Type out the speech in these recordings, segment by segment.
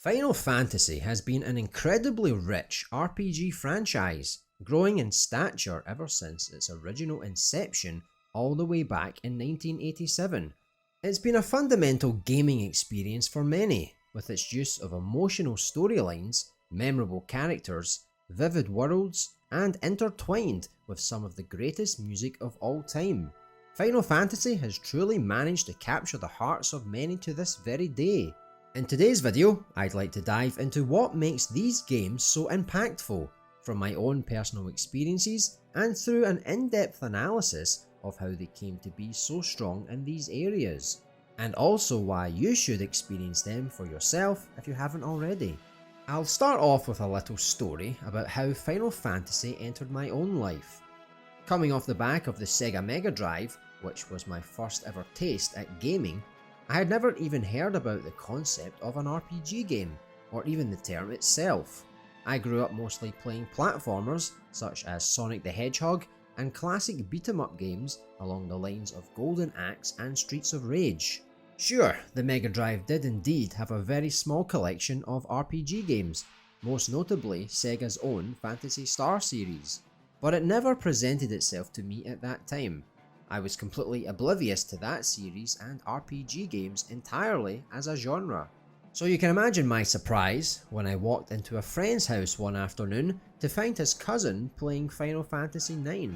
Final Fantasy has been an incredibly rich RPG franchise, growing in stature ever since its original inception all the way back in 1987. It's been a fundamental gaming experience for many, with its use of emotional storylines, memorable characters, vivid worlds, and intertwined with some of the greatest music of all time. Final Fantasy has truly managed to capture the hearts of many to this very day. In today's video, I'd like to dive into what makes these games so impactful, from my own personal experiences and through an in-depth analysis of how they came to be so strong in these areas, and also why you should experience them for yourself if you haven't already. I'll start off with a little story about how Final Fantasy entered my own life. Coming off the back of the Sega Mega Drive, which was my first ever taste at gaming, I had never even heard about the concept of an RPG game, or even the term itself. I grew up mostly playing platformers such as Sonic the Hedgehog and classic beat-em-up games along the lines of Golden Axe and Streets of Rage. Sure, the Mega Drive did indeed have a very small collection of RPG games, most notably Sega's own Phantasy Star series, but it never presented itself to me at that time. I was completely oblivious to that series and RPG games entirely as a genre. So you can imagine my surprise when I walked into a friend's house one afternoon to find his cousin playing Final Fantasy IX.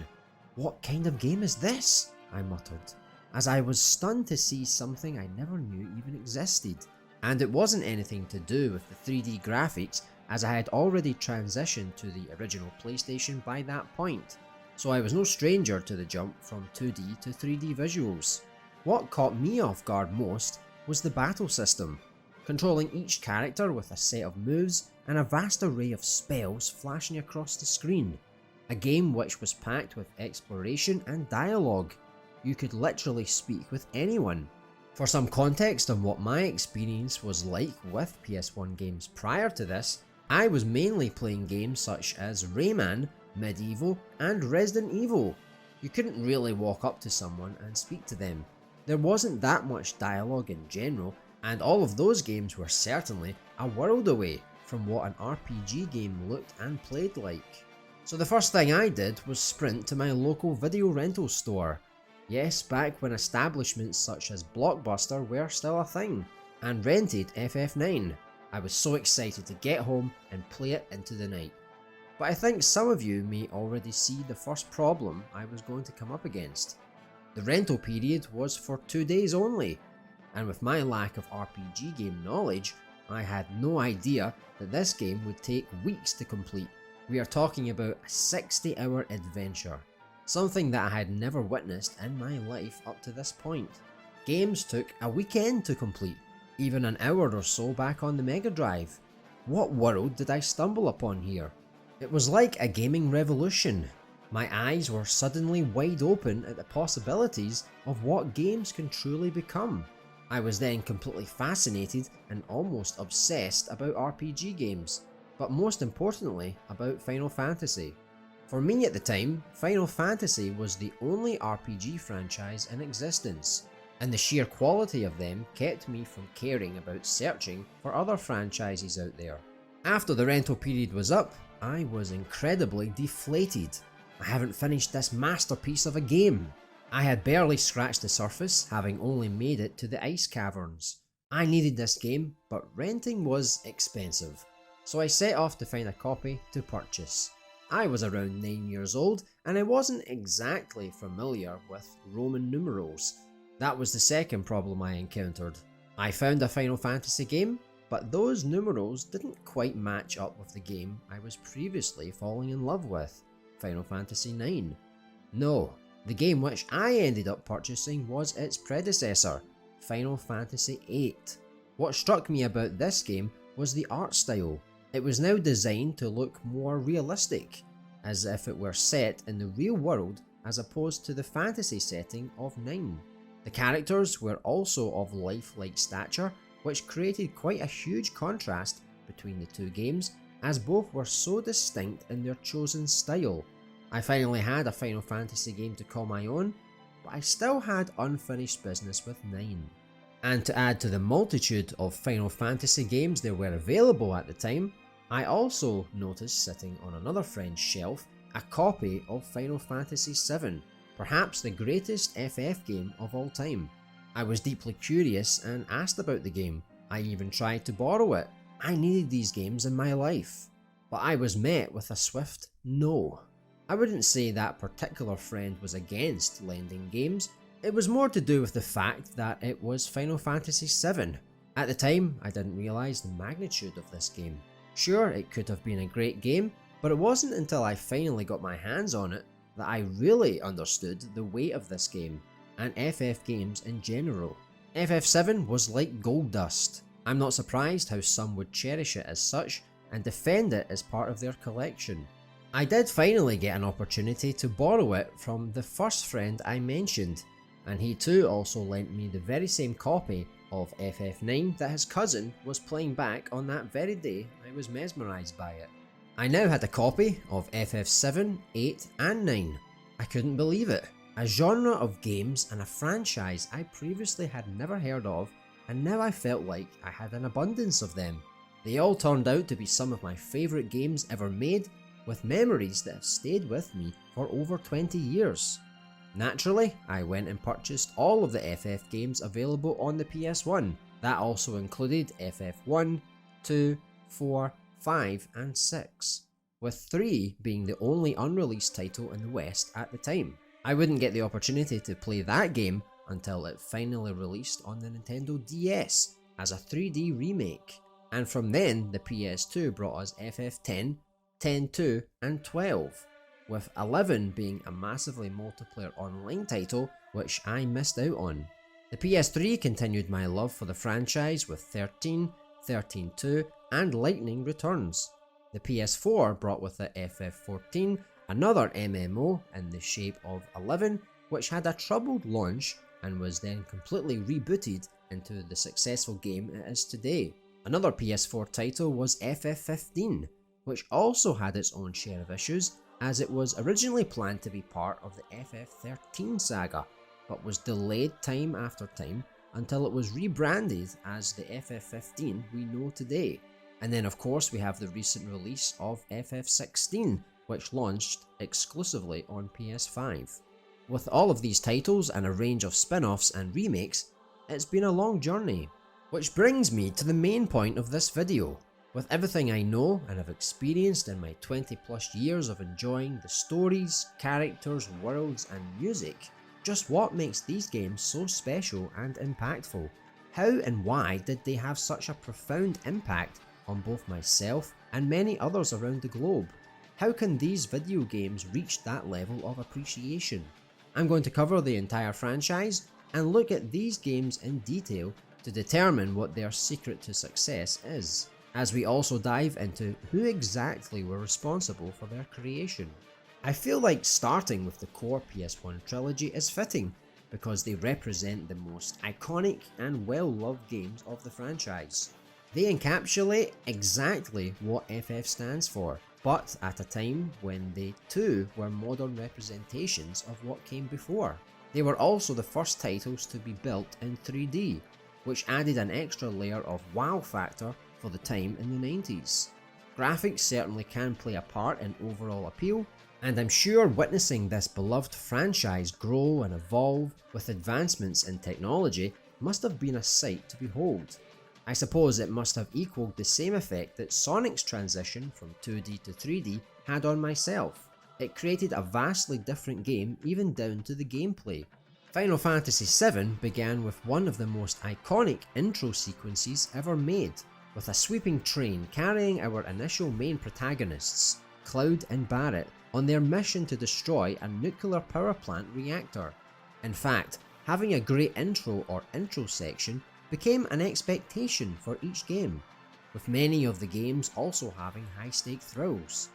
"What kind of game is this?" I muttered, as I was stunned to see something I never knew even existed. And it wasn't anything to do with the 3D graphics, as I had already transitioned to the original PlayStation by that point. So I was no stranger to the jump from 2D to 3D visuals. What caught me off guard most was the battle system, controlling each character with a set of moves and a vast array of spells flashing across the screen. A game which was packed with exploration and dialogue. You could literally speak with anyone. For some context on what my experience was like with PS1 games prior to this, I was mainly playing games such as Rayman, Medieval, and Resident Evil. You couldn't really walk up to someone and speak to them. There wasn't that much dialogue in general, and all of those games were certainly a world away from what an RPG game looked and played like. So the first thing I did was sprint to my local video rental store. Yes, back when establishments such as Blockbuster were still a thing, and rented FF9. I was so excited to get home and play it into the night. But I think some of you may already see the first problem I was going to come up against. The rental period was for 2 days only, and with my lack of RPG game knowledge, I had no idea that this game would take weeks to complete. We are talking about a 60-hour adventure, something that I had never witnessed in my life up to this point. Games took a weekend to complete, even an hour or so back on the Mega Drive. What world did I stumble upon here? It was like a gaming revolution. My eyes were suddenly wide open at the possibilities of what games can truly become. I was then completely fascinated and almost obsessed about RPG games, but most importantly about Final Fantasy. For me at the time, Final Fantasy was the only RPG franchise in existence, and the sheer quality of them kept me from caring about searching for other franchises out there. After the rental period was up, I was incredibly deflated. I haven't finished this masterpiece of a game. I had barely scratched the surface, having only made it to the ice caverns. I needed this game, but renting was expensive, so I set off to find a copy to purchase. I was around 9 years old, and I wasn't exactly familiar with Roman numerals. That was the second problem I encountered. I found a Final Fantasy game, but those numerals didn't quite match up with the game I was previously falling in love with, Final Fantasy IX. No, the game which I ended up purchasing was its predecessor, Final Fantasy VIII. What struck me about this game was the art style. It was now designed to look more realistic, as if it were set in the real world as opposed to the fantasy setting of IX. The characters were also of lifelike stature, which created quite a huge contrast between the two games, as both were so distinct in their chosen style. I finally had a Final Fantasy game to call my own, but I still had unfinished business with IX. And to add to the multitude of Final Fantasy games there were available at the time, I also noticed sitting on another friend's shelf a copy of Final Fantasy VII, perhaps the greatest FF game of all time. I was deeply curious and asked about the game. I even tried to borrow it. I needed these games in my life. But I was met with a swift no. I wouldn't say that particular friend was against lending games. It was more to do with the fact that it was Final Fantasy VII. At the time, I didn't realise the magnitude of this game. Sure, it could have been a great game, but it wasn't until I finally got my hands on it that I really understood the weight of this game, and FF games in general. FF7 was like gold dust. I'm not surprised how some would cherish it as such and defend it as part of their collection. I did finally get an opportunity to borrow it from the first friend I mentioned, and he too also lent me the very same copy of FF9 that his cousin was playing back on that very day I was mesmerised by it. I now had a copy of FF7, 8 and 9. I couldn't believe it. A genre of games and a franchise I previously had never heard of, and now I felt like I had an abundance of them. They all turned out to be some of my favourite games ever made, with memories that have stayed with me for over 20 years. Naturally, I went and purchased all of the FF games available on the PS1. That also included FF1, 2, 4, 5 and 6, with 3 being the only unreleased title in the West at the time. I wouldn't get the opportunity to play that game until it finally released on the Nintendo DS as a 3D remake, and from then the PS2 brought us FF10, 10-2 and 12, with 11 being a massively multiplayer online title which I missed out on. The PS3 continued my love for the franchise with 13, 13-2 and Lightning Returns. The PS4 brought with it FF14, another MMO in the shape of 11, which had a troubled launch and was then completely rebooted into the successful game it is today. Another PS4 title was FF15, which also had its own share of issues, as it was originally planned to be part of the FF13 saga, but was delayed time after time until it was rebranded as the FF15 we know today. And then of course we have the recent release of FF16, which launched exclusively on PS5. With all of these titles and a range of spin-offs and remakes, it's been a long journey. Which brings me to the main point of this video. With everything I know and have experienced in my 20 plus years of enjoying the stories, characters, worlds and music, just what makes these games so special and impactful? How and why did they have such a profound impact on both myself and many others around the globe? How can these video games reach that level of appreciation? I'm going to cover the entire franchise and look at these games in detail to determine what their secret to success is, as we also dive into who exactly were responsible for their creation. I feel like starting with the core PS1 trilogy is fitting, because they represent the most iconic and well-loved games of the franchise. They encapsulate exactly what FF stands for, but at a time when they too were modern representations of what came before. They were also the first titles to be built in 3D, which added an extra layer of wow factor for the time in the 90s. Graphics certainly can play a part in overall appeal, and I'm sure witnessing this beloved franchise grow and evolve with advancements in technology must have been a sight to behold. I suppose it must have equaled the same effect that Sonic's transition from 2D to 3D had on myself. It created a vastly different game even down to the gameplay. Final Fantasy VII began with one of the most iconic intro sequences ever made, with a sweeping train carrying our initial main protagonists, Cloud and Barret, on their mission to destroy a nuclear power plant reactor. In fact, having a great intro or intro section became an expectation for each game, with many of the games also having high-stake thrills.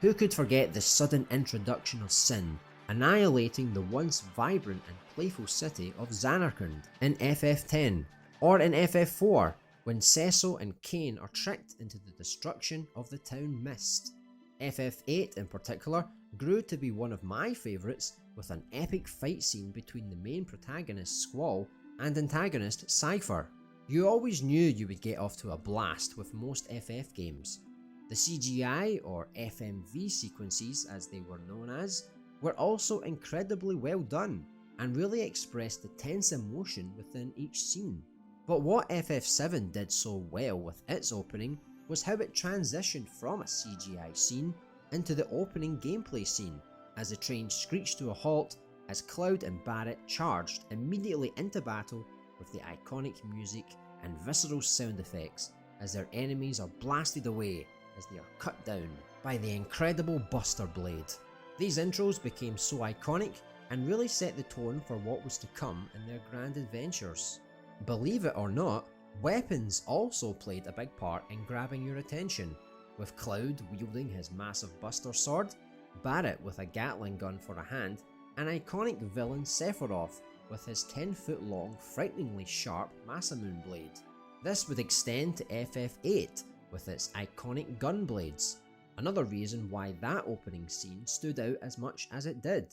Who could forget the sudden introduction of Sin, annihilating the once vibrant and playful city of Zanarkand in FF10, or in FF4, when Cecil and Kain are tricked into the destruction of the town Mist. FF8 in particular grew to be one of my favourites, with an epic fight scene between the main protagonist Squall and antagonist Cypher. You always knew you would get off to a blast with most FF games. The CGI, or FMV sequences as they were known as, were also incredibly well done and really expressed the tense emotion within each scene. But what FF7 did so well with its opening was how it transitioned from a CGI scene into the opening gameplay scene, as the train screeched to a halt as Cloud and Barret charged immediately into battle with the iconic music and visceral sound effects as their enemies are blasted away as they are cut down by the incredible Buster Blade. These intros became so iconic and really set the tone for what was to come in their grand adventures. Believe it or not, weapons also played a big part in grabbing your attention, with Cloud wielding his massive Buster Sword, Barret with a Gatling gun for a hand, and iconic villain Sephiroth with his 10-foot long, frighteningly sharp Masamune blade. This would extend to FF8 with its iconic gun blades, another reason why that opening scene stood out as much as it did.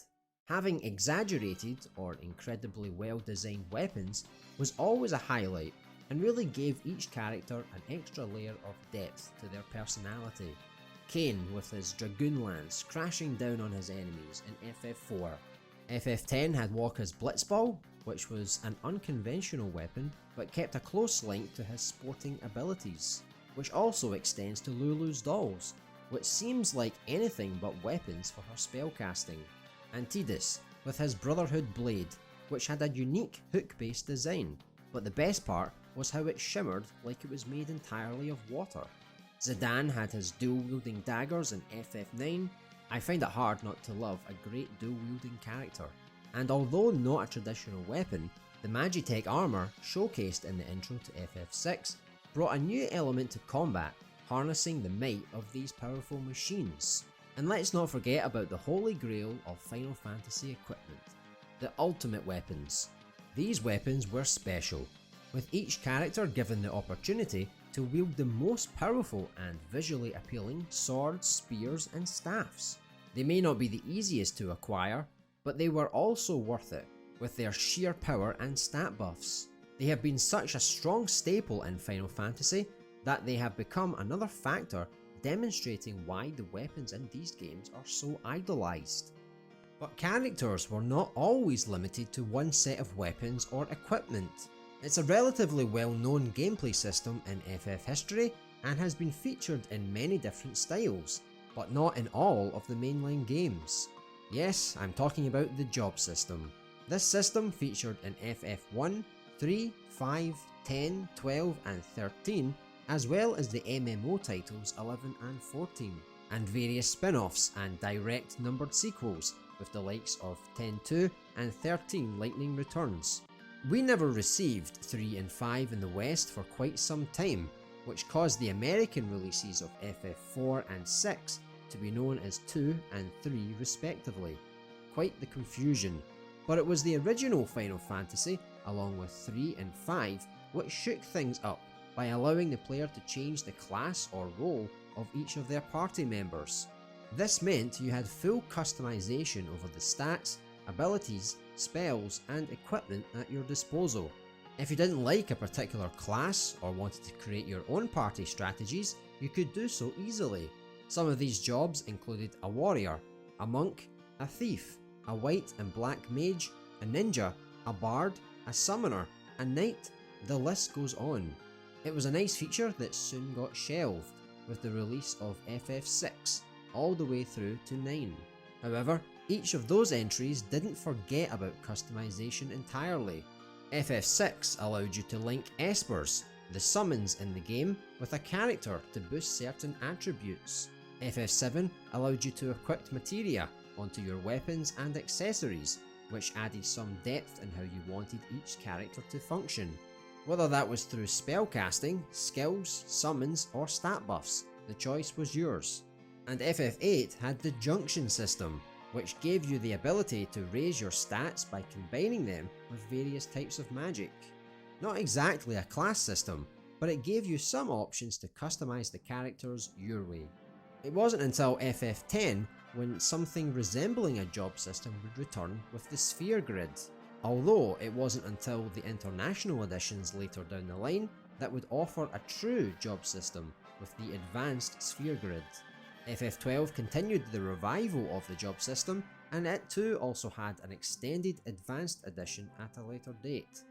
Having exaggerated or incredibly well designed weapons was always a highlight and really gave each character an extra layer of depth to their personality. Kain with his Dragoon Lance crashing down on his enemies in FF4. FF10 had Wakka's Blitzball, which was an unconventional weapon but kept a close link to his sporting abilities, which also extends to Lulu's dolls, which seems like anything but weapons for her spellcasting. And Tidus with his Brotherhood Blade, which had a unique hook-based design, but the best part was how it shimmered like it was made entirely of water. Zidane had his dual-wielding daggers in FF9. I find it hard not to love a great dual-wielding character, and although not a traditional weapon, the Magitech armour showcased in the intro to FF6 brought a new element to combat, harnessing the might of these powerful machines. And let's not forget about the holy grail of Final Fantasy equipment, the ultimate weapons. These weapons were special, with each character given the opportunity to wield the most powerful and visually appealing swords, spears and staffs. They may not be the easiest to acquire, but they were also worth it, with their sheer power and stat buffs. They have been such a strong staple in Final Fantasy that they have become another factor demonstrating why the weapons in these games are so idolized. But characters were not always limited to one set of weapons or equipment. It's a relatively well-known gameplay system in FF history and has been featured in many different styles, but not in all of the mainline games. Yes, I'm talking about the job system. This system featured in FF1, 3, 5, 10, 12 and 13, as well as the MMO titles 11 and 14, and various spin-offs and direct numbered sequels with the likes of 10-2 and 13 Lightning Returns. We never received 3 and 5 in the West for quite some time, which caused the American releases of FF4 and 6 to be known as 2 and 3 respectively. Quite the confusion, but it was the original Final Fantasy, along with 3 and 5, which shook things up by allowing the player to change the class or role of each of their party members. This meant you had full customization over the stats, abilities, spells and equipment at your disposal. If you didn't like a particular class or wanted to create your own party strategies, you could do so easily. Some of these jobs included a warrior, a monk, a thief, a white and black mage, a ninja, a bard, a summoner, a knight, the list goes on. It was a nice feature that soon got shelved with the release of FF6 all the way through to 9. However, each of those entries didn't forget about customization entirely. FF6 allowed you to link espers, the summons in the game, with a character to boost certain attributes. FF7 allowed you to equip materia onto your weapons and accessories, which added some depth in how you wanted each character to function. Whether that was through spellcasting, skills, summons or stat buffs, the choice was yours. And FF8 had the junction system, which gave you the ability to raise your stats by combining them with various types of magic. Not exactly a class system, but it gave you some options to customize the characters your way. It wasn't until FF10 when something resembling a job system would return with the sphere grid. Although it wasn't until the international editions later down the line that would offer a true job system with the advanced sphere grid. FF12 continued the revival of the job system, and it too also had an extended advanced edition at a later date.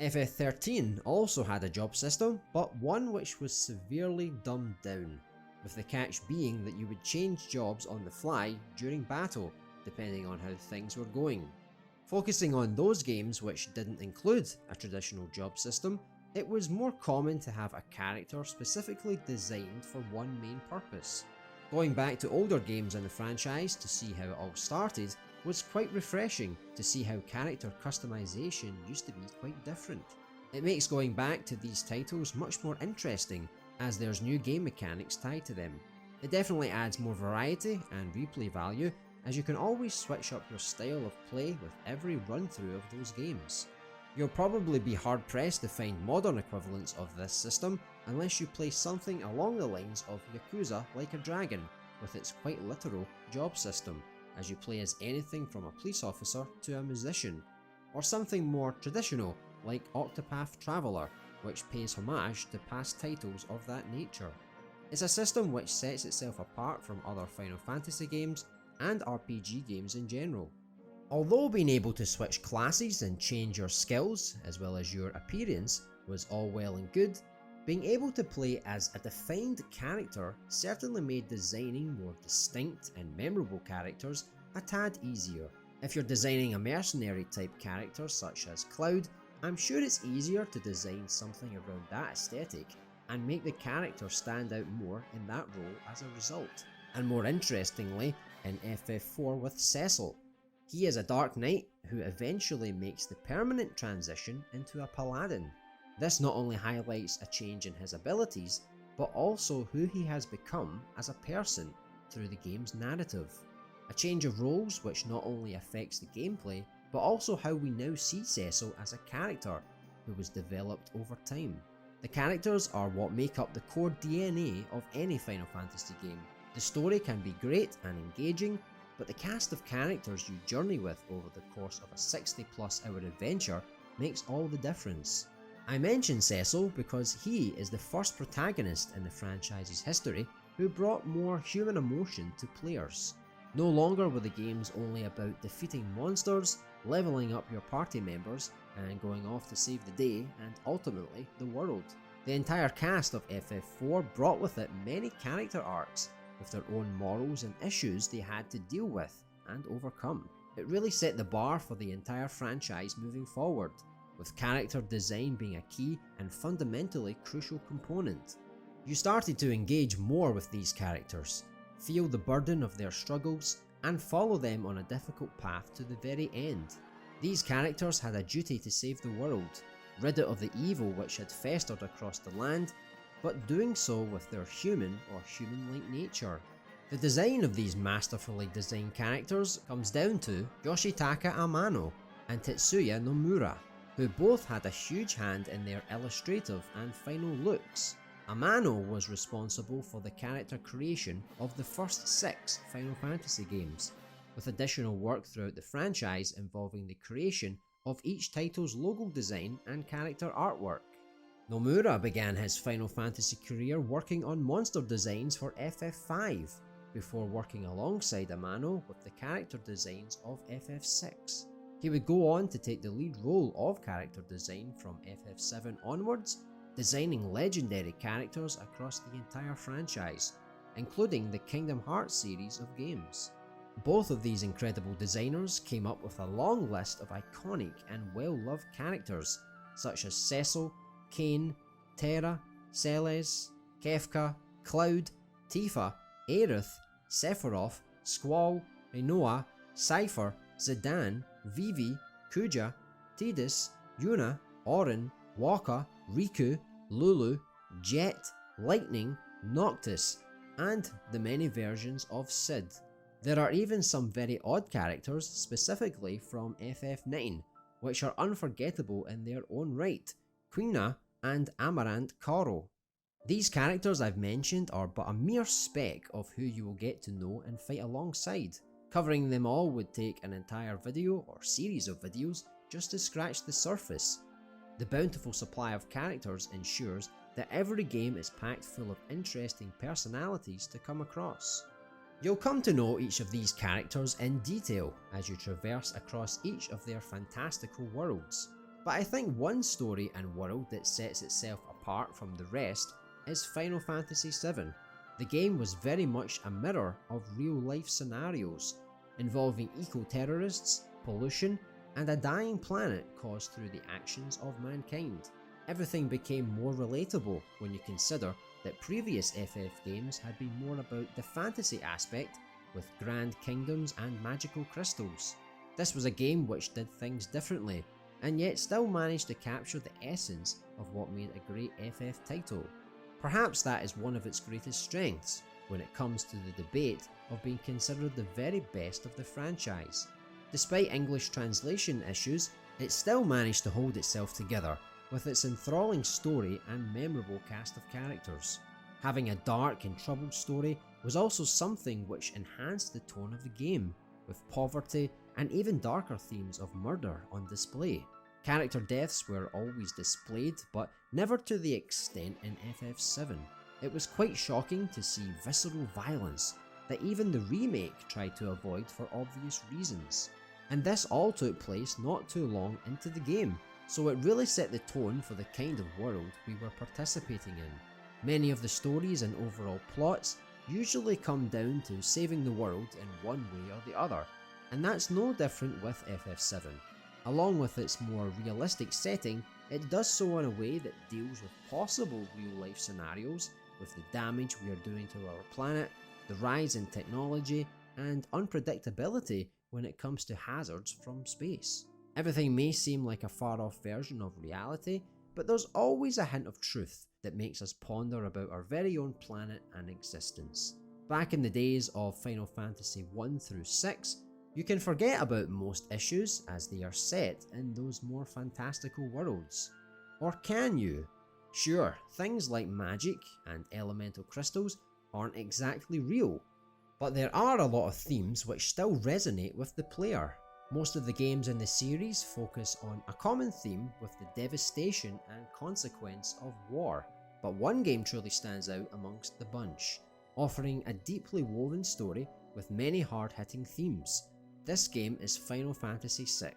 FF13 also had a job system, but one which was severely dumbed down, with the catch being that you would change jobs on the fly during battle, depending on how things were going. Focusing on those games which didn't include a traditional job system, it was more common to have a character specifically designed for one main purpose. Going back to older games in the franchise to see how it all started was quite refreshing to see how character customization used to be quite different. It makes going back to these titles much more interesting as there's new game mechanics tied to them. It definitely adds more variety and replay value as you can always switch up your style of play with every run through of those games. You'll probably be hard pressed to find modern equivalents of this system unless you play something along the lines of Yakuza Like a Dragon with its quite literal job system, as you play as anything from a police officer to a musician, or something more traditional like Octopath Traveler, which pays homage to past titles of that nature. It's a system which sets itself apart from other Final Fantasy games and RPG games in general. Although being able to switch classes and change your skills as well as your appearance was all well and good, being able to play as a defined character certainly made designing more distinct and memorable characters a tad easier. If you're designing a mercenary type character such as Cloud, I'm sure it's easier to design something around that aesthetic and make the character stand out more in that role as a result. And more interestingly, in FF4 with Cecil. He is a Dark Knight who eventually makes the permanent transition into a Paladin. This not only highlights a change in his abilities, but also who he has become as a person through the game's narrative. A change of roles which not only affects the gameplay, but also how we now see Cecil as a character who was developed over time. The characters are what make up the core DNA of any Final Fantasy game. The story can be great and engaging, but the cast of characters you journey with over the course of a 60+ hour adventure makes all the difference. I mention Cecil because he is the first protagonist in the franchise's history who brought more human emotion to players. No longer were the games only about defeating monsters, leveling up your party members, and going off to save the day and ultimately the world. The entire cast of FF4 brought with it many character arcs, with their own morals and issues they had to deal with and overcome. It really set the bar for the entire franchise moving forward, with character design being a key and fundamentally crucial component. You started to engage more with these characters, feel the burden of their struggles, and follow them on a difficult path to the very end. These characters had a duty to save the world, rid it of the evil which had festered across the land, but doing so with their human or human-like nature. The design of these masterfully designed characters comes down to Yoshitaka Amano and Tetsuya Nomura, who both had a huge hand in their illustrative and final looks. Amano was responsible for the character creation of the first 6 Final Fantasy games, with additional work throughout the franchise involving the creation of each title's logo design and character artwork. Nomura began his Final Fantasy career working on monster designs for FF5, before working alongside Amano with the character designs of FF6. He would go on to take the lead role of character design from FF7 onwards, designing legendary characters across the entire franchise, including the Kingdom Hearts series of games. Both of these incredible designers came up with a long list of iconic and well-loved characters, such as Cecil, Kain, Terra, Celes, Kefka, Cloud, Tifa, Aerith, Sephiroth, Squall, Rinoa, Cypher, Zidane, Vivi, Kuja, Tidus, Yuna, Auron, Wakka, Riku, Lulu, Jet, Lightning, Noctis, and the many versions of Cid. There are even some very odd characters specifically from FF9, which are unforgettable in their own right, Quina and Amarant Koro. These characters I've mentioned are but a mere speck of who you will get to know and fight alongside. Covering them all would take an entire video or series of videos, just to scratch the surface. The bountiful supply of characters ensures that every game is packed full of interesting personalities to come across. You'll come to know each of these characters in detail as you traverse across each of their fantastical worlds, but I think one story and world that sets itself apart from the rest is Final Fantasy VII. The game was very much a mirror of real-life scenarios, involving eco-terrorists, pollution, and a dying planet caused through the actions of mankind. Everything became more relatable when you consider that previous FF games had been more about the fantasy aspect with grand kingdoms and magical crystals. This was a game which did things differently, and yet still managed to capture the essence of what made a great FF title. Perhaps that is one of its greatest strengths when it comes to the debate of being considered the very best of the franchise. Despite English translation issues, it still managed to hold itself together with its enthralling story and memorable cast of characters. Having a dark and troubled story was also something which enhanced the tone of the game, with poverty and even darker themes of murder on display. Character deaths were always displayed, but never to the extent in FF7. It was quite shocking to see visceral violence that even the remake tried to avoid for obvious reasons. And this all took place not too long into the game, so it really set the tone for the kind of world we were participating in. Many of the stories and overall plots usually come down to saving the world in one way or the other, and that's no different with FF7. Along with its more realistic setting, it does so in a way that deals with possible real-life scenarios, with the damage we are doing to our planet, the rise in technology, and unpredictability when it comes to hazards from space. Everything may seem like a far-off version of reality, but there's always a hint of truth that makes us ponder about our very own planet and existence. Back in the days of Final Fantasy 1 through 6, you can forget about most issues as they are set in those more fantastical worlds. Or can you? Sure, things like magic and elemental crystals aren't exactly real, but there are a lot of themes which still resonate with the player. Most of the games in the series focus on a common theme with the devastation and consequence of war, but one game truly stands out amongst the bunch, offering a deeply woven story with many hard-hitting themes. This game is Final Fantasy VI.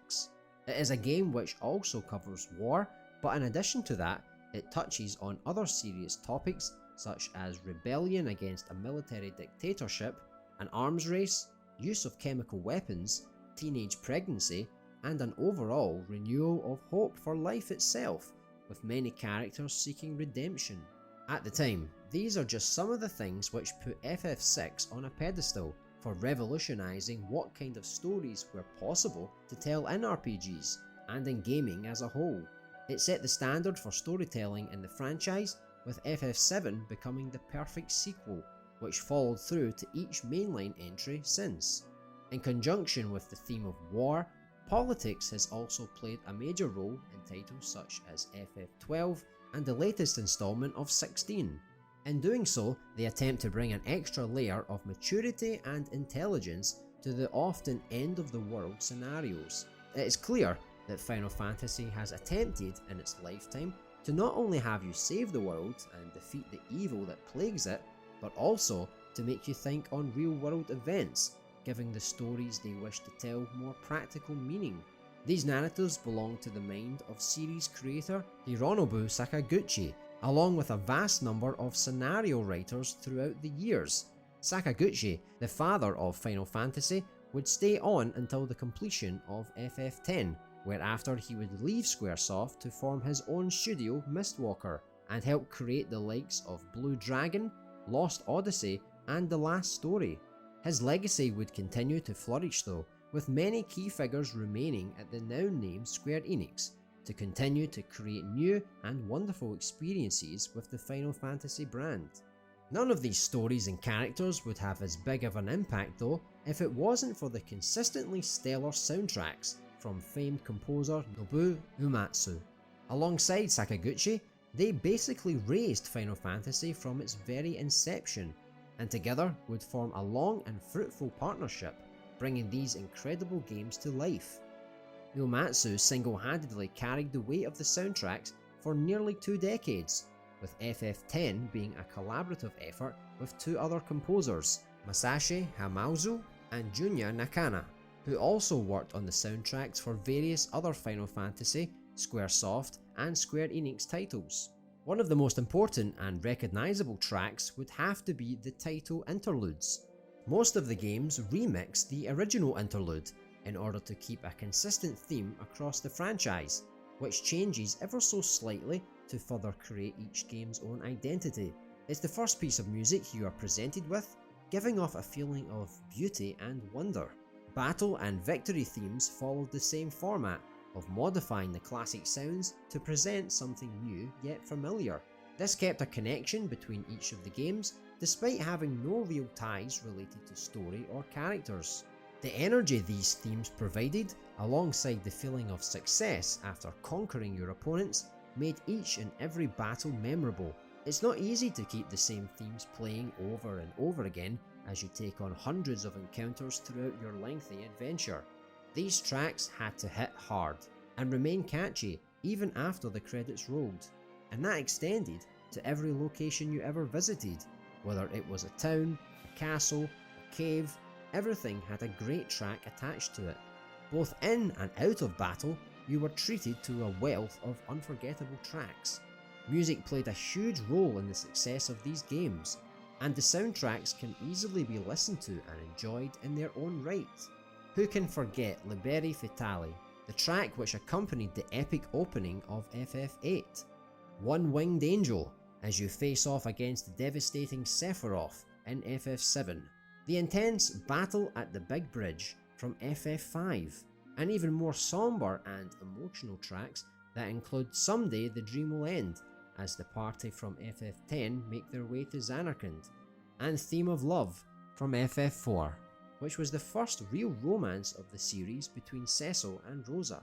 It is a game which also covers war, but in addition to that, it touches on other serious topics such as rebellion against a military dictatorship, an arms race, use of chemical weapons, teenage pregnancy, and an overall renewal of hope for life itself, with many characters seeking redemption. At the time, these are just some of the things which put FF6 on a pedestal for revolutionising what kind of stories were possible to tell in RPGs and in gaming as a whole. It set the standard for storytelling in the franchise, with FF7 becoming the perfect sequel, which followed through to each mainline entry since. In conjunction with the theme of war, politics has also played a major role in titles such as FF12 and the latest installment of 16. In doing so, they attempt to bring an extra layer of maturity and intelligence to the often end-of-the-world scenarios. It is clear that Final Fantasy has attempted in its lifetime to not only have you save the world and defeat the evil that plagues it, but also to make you think on real-world events, giving the stories they wish to tell more practical meaning. These narratives belong to the mind of series creator Hironobu Sakaguchi, along with a vast number of scenario writers throughout the years. Sakaguchi, the father of Final Fantasy, would stay on until the completion of FF10, whereafter he would leave Squaresoft to form his own studio, Mistwalker, and help create the likes of Blue Dragon, Lost Odyssey, and The Last Story. His legacy would continue to flourish though, with many key figures remaining at the now named Square Enix, to continue to create new and wonderful experiences with the Final Fantasy brand. None of these stories and characters would have as big of an impact though if it wasn't for the consistently stellar soundtracks from famed composer Nobuo Uematsu. Alongside Sakaguchi, they basically raised Final Fantasy from its very inception, and together would form a long and fruitful partnership, bringing these incredible games to life. Uematsu single-handedly carried the weight of the soundtracks for nearly 2 decades, with FF10 being a collaborative effort with 2 other composers, Masashi Hamauzu and Junya Nakana, who also worked on the soundtracks for various other Final Fantasy, Squaresoft and Square Enix titles. One of the most important and recognisable tracks would have to be the title interludes. Most of the games remix the original interlude in order to keep a consistent theme across the franchise, which changes ever so slightly to further create each game's own identity. It's the first piece of music you are presented with, giving off a feeling of beauty and wonder. Battle and victory themes followed the same format of modifying the classic sounds to present something new yet familiar. This kept a connection between each of the games despite having no real ties related to story or characters. The energy these themes provided, alongside the feeling of success after conquering your opponents, made each and every battle memorable. It's not easy to keep the same themes playing over and over again as you take on hundreds of encounters throughout your lengthy adventure. These tracks had to hit hard and remain catchy even after the credits rolled, and that extended to every location you ever visited. Whether it was a town, a castle, a cave, everything had a great track attached to it. Both in and out of battle, you were treated to a wealth of unforgettable tracks. Music played a huge role in the success of these games, and the soundtracks can easily be listened to and enjoyed in their own right. Who can forget Liberi Fatali, the track which accompanied the epic opening of FF8? One Winged Angel, as you face off against the devastating Sephiroth in FF7. The intense battle at the Big Bridge from FF5, and even more somber and emotional tracks that include Someday the Dream Will End, as the party from FF10 make their way to Zanarkand, and Theme of Love from FF4, which was the first real romance of the series between Cecil and Rosa.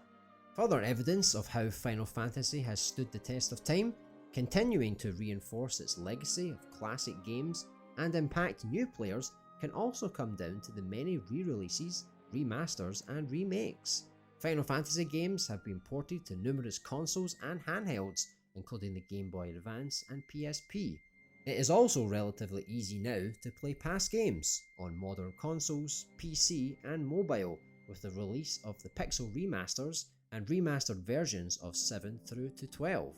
Further evidence of how Final Fantasy has stood the test of time, continuing to reinforce its legacy of classic games and impact new players, can also come down to the many re-releases, remasters and remakes. Final Fantasy games have been ported to numerous consoles and handhelds, including the Game Boy Advance and PSP. It is also relatively easy now to play past games on modern consoles, PC and mobile, with the release of the Pixel remasters and remastered versions of 7 through to 12.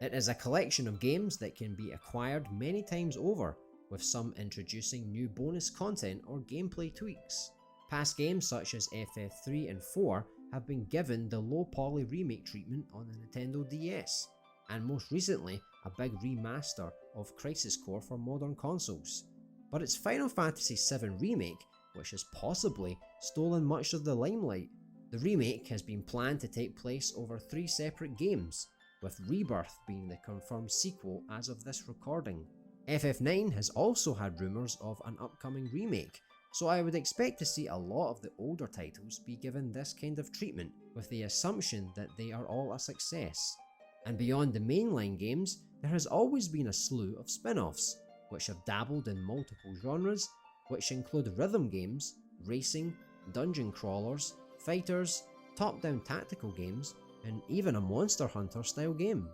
It is a collection of games that can be acquired many times over, with some introducing new bonus content or gameplay tweaks. Past games such as FF3 and 4 have been given the low poly remake treatment on the Nintendo DS, and most recently a big remaster of Crisis Core for modern consoles. But it's Final Fantasy VII Remake which has possibly stolen much of the limelight. The remake has been planned to take place over 3 separate games, with Rebirth being the confirmed sequel as of this recording. FF9 has also had rumours of an upcoming remake, so I would expect to see a lot of the older titles be given this kind of treatment, with the assumption that they are all a success. And beyond the mainline games, there has always been a slew of spin-offs, which have dabbled in multiple genres, which include rhythm games, racing, dungeon crawlers, fighters, top-down tactical games, and even a Monster Hunter style game.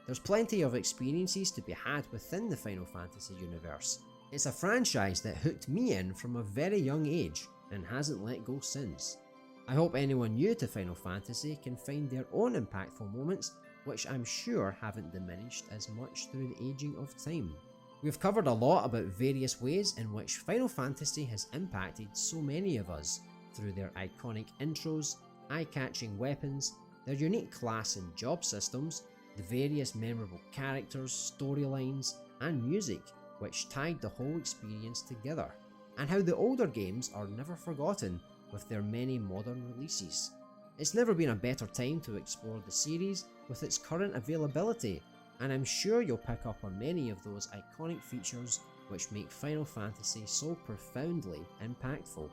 There's plenty of experiences to be had within the Final Fantasy universe. It's a franchise that hooked me in from a very young age and hasn't let go since. I hope anyone new to Final Fantasy can find their own impactful moments, which I'm sure haven't diminished as much through the aging of time. We've covered a lot about various ways in which Final Fantasy has impacted so many of us, through their iconic intros, eye-catching weapons, their unique class and job systems, the various memorable characters, storylines, and music which tied the whole experience together, and how the older games are never forgotten with their many modern releases. It's never been a better time to explore the series with its current availability, and I'm sure you'll pick up on many of those iconic features which make Final Fantasy so profoundly impactful.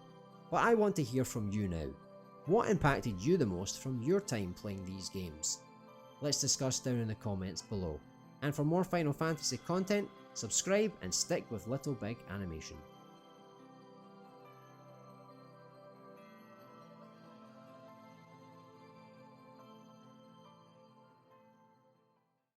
But I want to hear from you now. What impacted you the most from your time playing these games? Let's discuss down in the comments below. And for more Final Fantasy content, subscribe and stick with Little Big Animation.